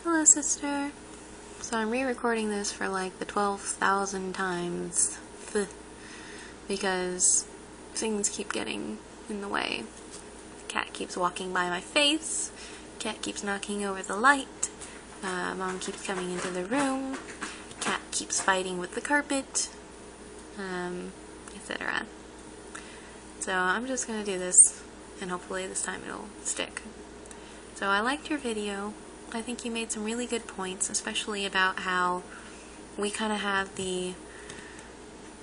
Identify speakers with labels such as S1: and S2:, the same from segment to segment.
S1: Hello, sister. So I'm re-recording this for like the 12,000 times because things keep getting in the way. The cat keeps walking by my face. Cat keeps knocking over the light. Mom keeps coming into the room. Cat keeps fighting with the carpet, etc. So I'm just gonna do this, and hopefully this time it'll stick. So I liked your video. I think you made some really good points, especially about how we kind of have the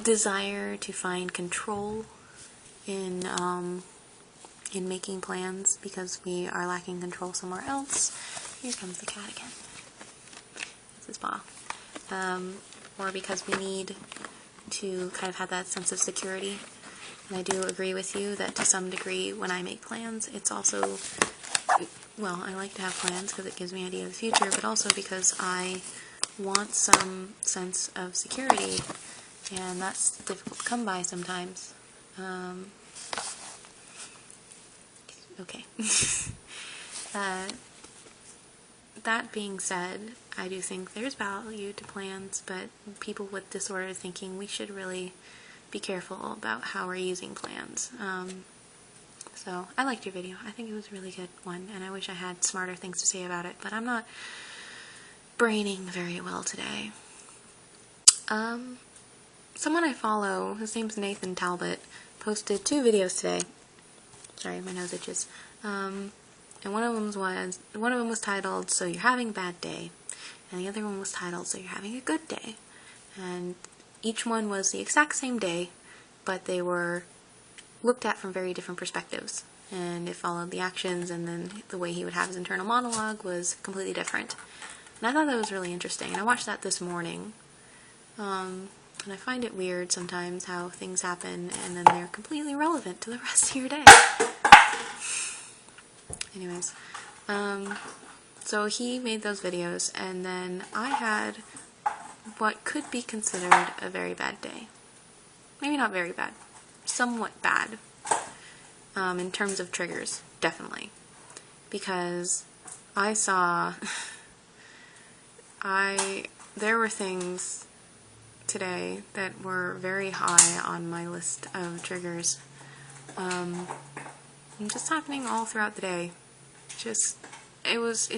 S1: desire to find control in making plans because we are lacking control somewhere else. Here comes the cat again. That's his paw. Or because we need to kind of have that sense of security. And I do agree with you that to some degree when I make plans, it's also, well, I like to have plans because it gives me an idea of the future, but also because I want some sense of security, and that's difficult to come by sometimes. Okay. That being said, I do think there's value to plans, but people with disordered thinking, we should really be careful about how we're using plans. So I liked your video. I think it was a really good one, and I wish I had smarter things to say about it, but I'm not braining very well today. Someone I follow, his name's Nathan Talbot, posted 2 videos today. Sorry, my nose itches. And one of them was titled, "So You're Having a Bad Day," and the other one was titled, "So You're Having a Good Day." And each one was the exact same day, but they were looked at from very different perspectives, and it followed the actions, and then the way he would have his internal monologue was completely different. And I thought that was really interesting, and I watched that this morning. And I find it weird sometimes how things happen and then they're completely irrelevant to the rest of your day. Anyways, so he made those videos, and then I had what could be considered a very bad day. Maybe not very bad, somewhat bad, in terms of triggers, definitely. Because I saw, there were things today that were very high on my list of triggers. Just happening all throughout the day. It was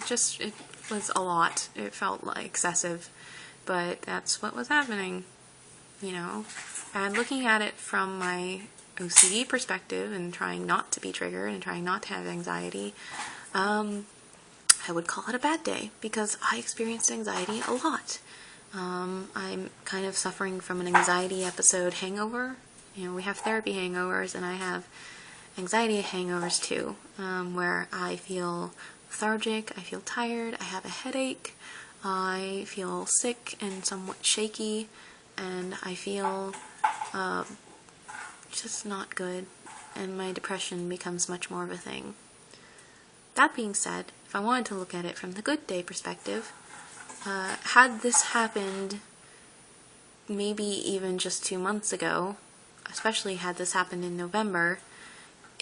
S1: a lot. It felt like excessive, but that's what was happening, you know. And looking at it from my OCD perspective and trying not to be triggered and trying not to have anxiety, I would call it a bad day because I experienced anxiety a lot. I'm kind of suffering from an anxiety episode hangover. You know, we have therapy hangovers, and I have anxiety hangovers too, where I feel lethargic, I feel tired, I have a headache, I feel sick and somewhat shaky, and I feel just not good, and my depression becomes much more of a thing. That being said, if I wanted to look at it from the good day perspective, had this happened maybe even just 2 months ago, especially had this happened in November,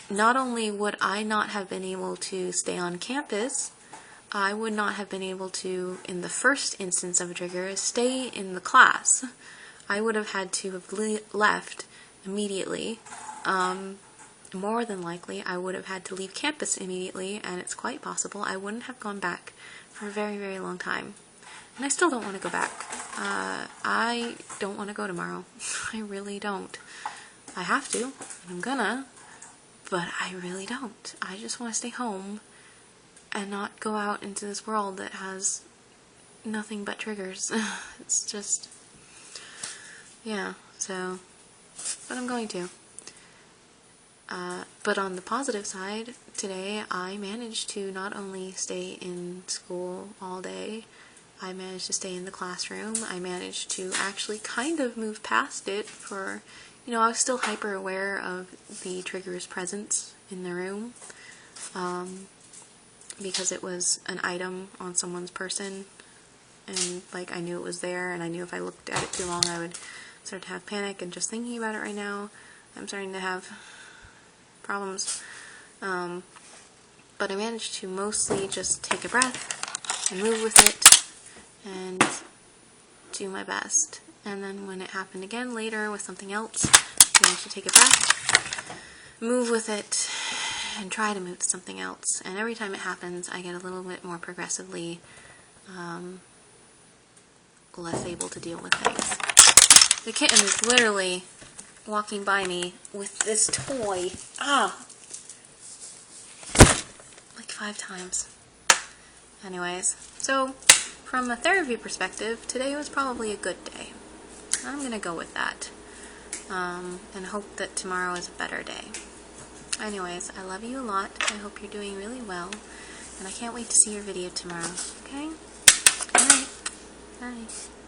S1: not only would I not have been able to stay on campus, I would not have been able to, in the first instance of a trigger, stay in the class. I would have had to have left immediately. More than likely, I would have had to leave campus immediately, and it's quite possible I wouldn't have gone back for a very, very long time. And I still don't want to go back. I don't want to go tomorrow. I really don't. I have to, and I'm gonna, but I really don't. I just want to stay home and not go out into this world that has nothing but triggers. It's just, yeah, so, but I'm going to. But on the positive side, today I managed to not only stay in school all day, I managed to stay in the classroom, I managed to actually kind of move past it for, you know, I was still hyper aware of the trigger's presence in the room, because it was an item on someone's person, and like I knew it was there, and I knew if I looked at it too long I would start to have panic, and just thinking about it right now, I'm starting to have problems. But I managed to mostly just take a breath, and move with it and do my best. And then when it happened again later with something else, I'm going to take it back, move with it, and try to move to something else. And every time it happens, I get a little bit more progressively less able to deal with things. The kitten is literally walking by me with this toy, like 5 times. Anyways, so from a therapy perspective, today was probably a good day. I'm gonna go with that, and hope that tomorrow is a better day. Anyways, I love you a lot. I hope you're doing really well, and I can't wait to see your video tomorrow, okay? Alright, bye.